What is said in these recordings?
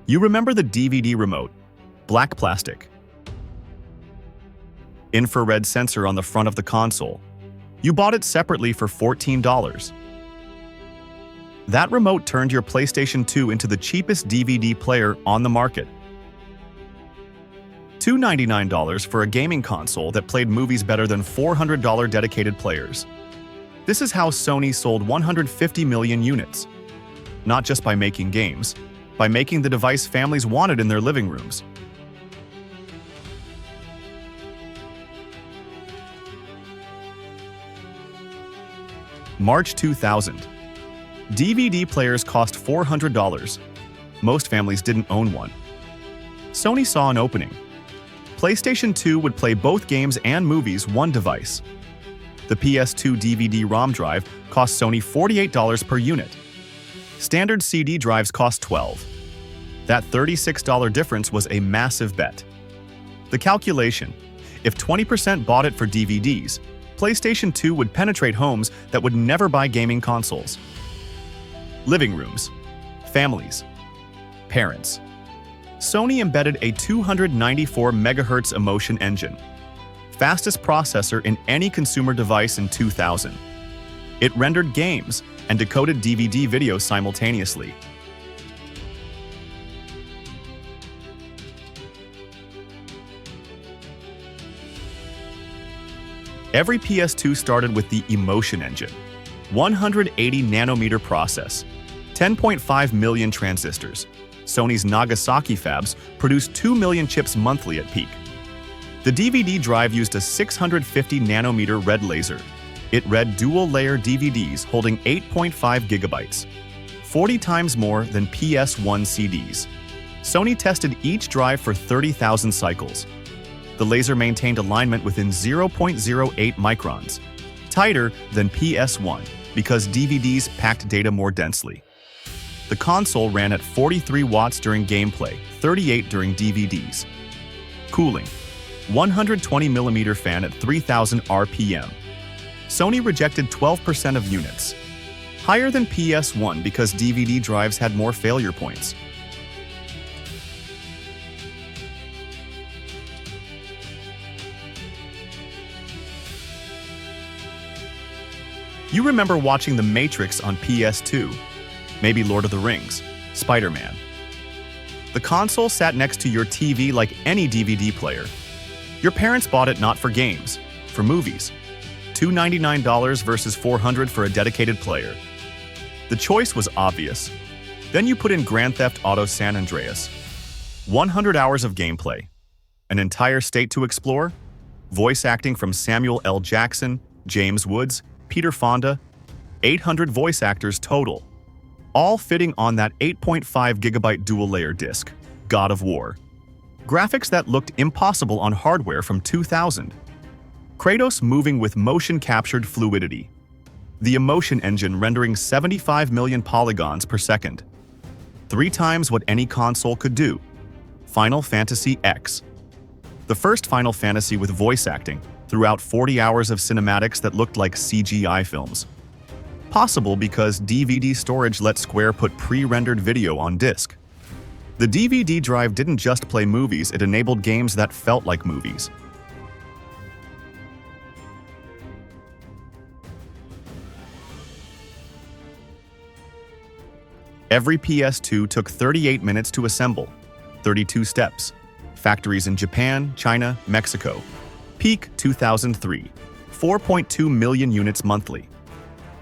You remember the DVD remote, black plastic, infrared sensor on the front of the console. You bought it separately for $14. That remote turned your PlayStation 2 into the cheapest DVD player on the market. $299 for a gaming console that played movies better than $400 dedicated players. This is how Sony sold 150 million units. Not just by making games, by making the device families wanted in their living rooms. March 2000. DVD players cost $400. Most families didn't own one. Sony saw an opening. PlayStation 2 would play both games and movies one device. The PS2 DVD ROM drive cost Sony $48 per unit. Standard CD drives cost $12. That $36 difference was a massive bet. The calculation: if 20% bought it for DVDs, PlayStation 2 would penetrate homes that would never buy gaming consoles. Living rooms, families, parents. Sony embedded a 294 MHz emotion engine, fastest processor in any consumer device in 2000. It rendered games and decoded DVD video simultaneously. Every PS2 started with the emotion engine, 180 nanometer process, 10.5 million transistors. Sony's Nagasaki fabs produced 2 million chips monthly at peak. The DVD drive used a 650 nanometer red laser. It read dual-layer DVDs holding 8.5 gigabytes, 40 times more than PS1 CDs. Sony tested each drive for 30,000 cycles. The laser maintained alignment within 0.08 microns, tighter than PS1 because DVDs packed data more densely. The console ran at 43 watts during gameplay, 38 during DVDs. Cooling: 120mm fan at 3000 RPM. Sony rejected 12% of units, higher than PS1 because DVD drives had more failure points. You remember watching The Matrix on PS2, maybe Lord of the Rings, Spider-Man. The console sat next to your TV like any DVD player. Your parents bought it not for games, for movies. $299 versus $400 for a dedicated player. The choice was obvious. Then you put in Grand Theft Auto San Andreas. 100 hours of gameplay. An entire state to explore. Voice acting from Samuel L. Jackson, James Woods, Peter Fonda. 800 voice actors total. All fitting on that 8.5 gigabyte dual-layer disc, God of War. Graphics that looked impossible on hardware from 2000. Kratos moving with motion-captured fluidity. The emotion engine rendering 75 million polygons per second. 3 times what any console could do. Final Fantasy X. The first Final Fantasy with voice acting, throughout 40 hours of cinematics that looked like CGI films. Possible because DVD storage let Square put pre-rendered video on disc. The DVD drive didn't just play movies, it enabled games that felt like movies. Every PS2 took 38 minutes to assemble, 32 steps. Factories in Japan, China, Mexico. Peak 2003, 4.2 million units monthly.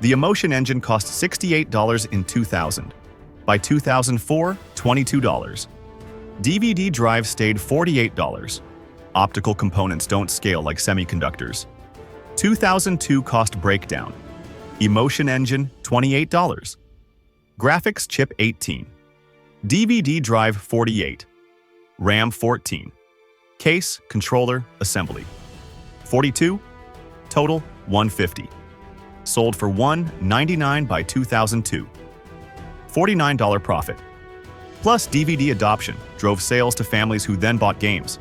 The emotion engine cost $68 in 2000. By 2004, $22. DVD drive stayed $48. Optical components don't scale like semiconductors. 2002 cost breakdown. Emotion engine, $28. Graphics chip 18. DVD drive 48. RAM 14. Case, controller, assembly. 42. Total, $150. Sold for $199 by 2002. $49 profit. Plus DVD adoption drove sales to families who then bought games.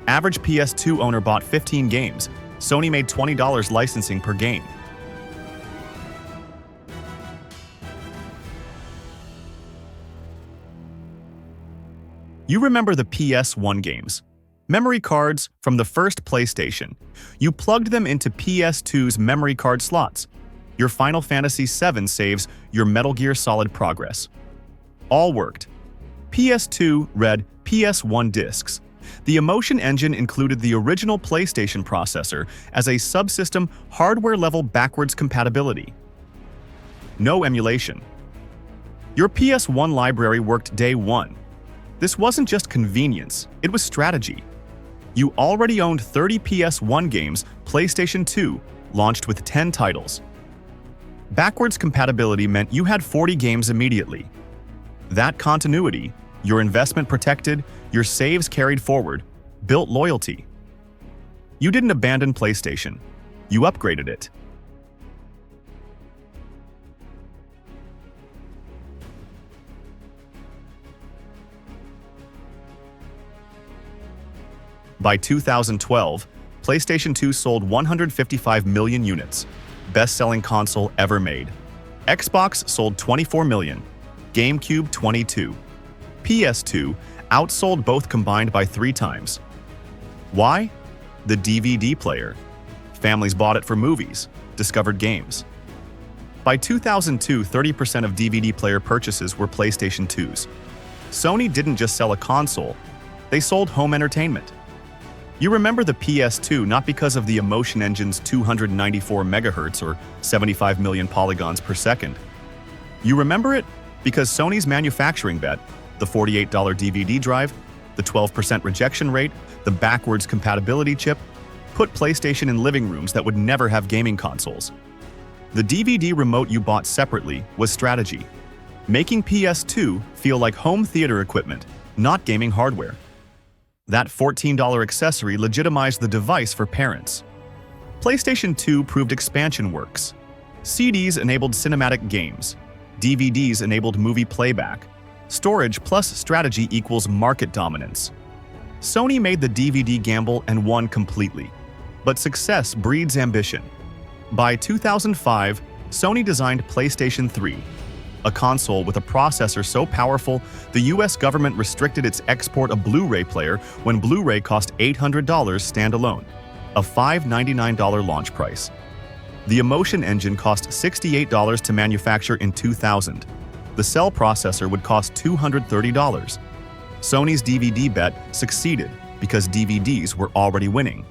Average PS2 owner bought 15 games. Sony made $20 licensing per game. You remember the PS1 games. Memory cards from the first PlayStation. You plugged them into PS2's memory card slots. Your Final Fantasy VII saves, your Metal Gear Solid progress. All worked. PS2 read PS1 discs. The Emotion Engine included the original PlayStation processor as a subsystem hardware-level backwards compatibility. No emulation. Your PS1 library worked day one. This wasn't just convenience, it was strategy. You already owned 30 PS1 games, PlayStation 2 launched with 10 titles. Backwards compatibility meant you had 40 games immediately. That continuity, your investment protected, your saves carried forward, built loyalty. You didn't abandon PlayStation, you upgraded it. By 2012, PlayStation 2 sold 155 million units, best-selling console ever made. Xbox sold 24 million, GameCube 22. PS2 outsold both combined by 3 times. Why? The DVD player. Families bought it for movies, discovered games. By 2002, 30% of DVD player purchases were PlayStation 2s. Sony didn't just sell a console, they sold home entertainment. You remember the PS2 not because of the Emotion Engine's 294 MHz or 75 million polygons per second. You remember it because Sony's manufacturing bet, the $48 DVD drive, the 12% rejection rate, the backwards compatibility chip, put PlayStation in living rooms that would never have gaming consoles. The DVD remote you bought separately was strategy, making PS2 feel like home theater equipment, not gaming hardware. That $14 accessory legitimized the device for parents. PlayStation 2 proved expansion works. CDs enabled cinematic games. DVDs enabled movie playback. Storage plus strategy equals market dominance. Sony made the DVD gamble and won completely. But success breeds ambition. By 2005, Sony designed PlayStation 3, a console with a processor so powerful the US government restricted its export of Blu-ray player when Blu-ray cost $800 standalone, a $599 launch price. The Emotion Engine cost $68 to manufacture in 2000. The cell processor would cost $230. Sony's DVD bet succeeded because DVDs were already winning.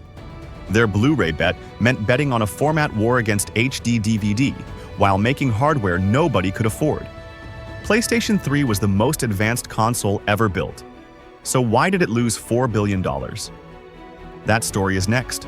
Their Blu-ray bet meant betting on a format war against HD DVD, while making hardware nobody could afford. PlayStation 3 was the most advanced console ever built. So why did it lose $4 billion? That story is next.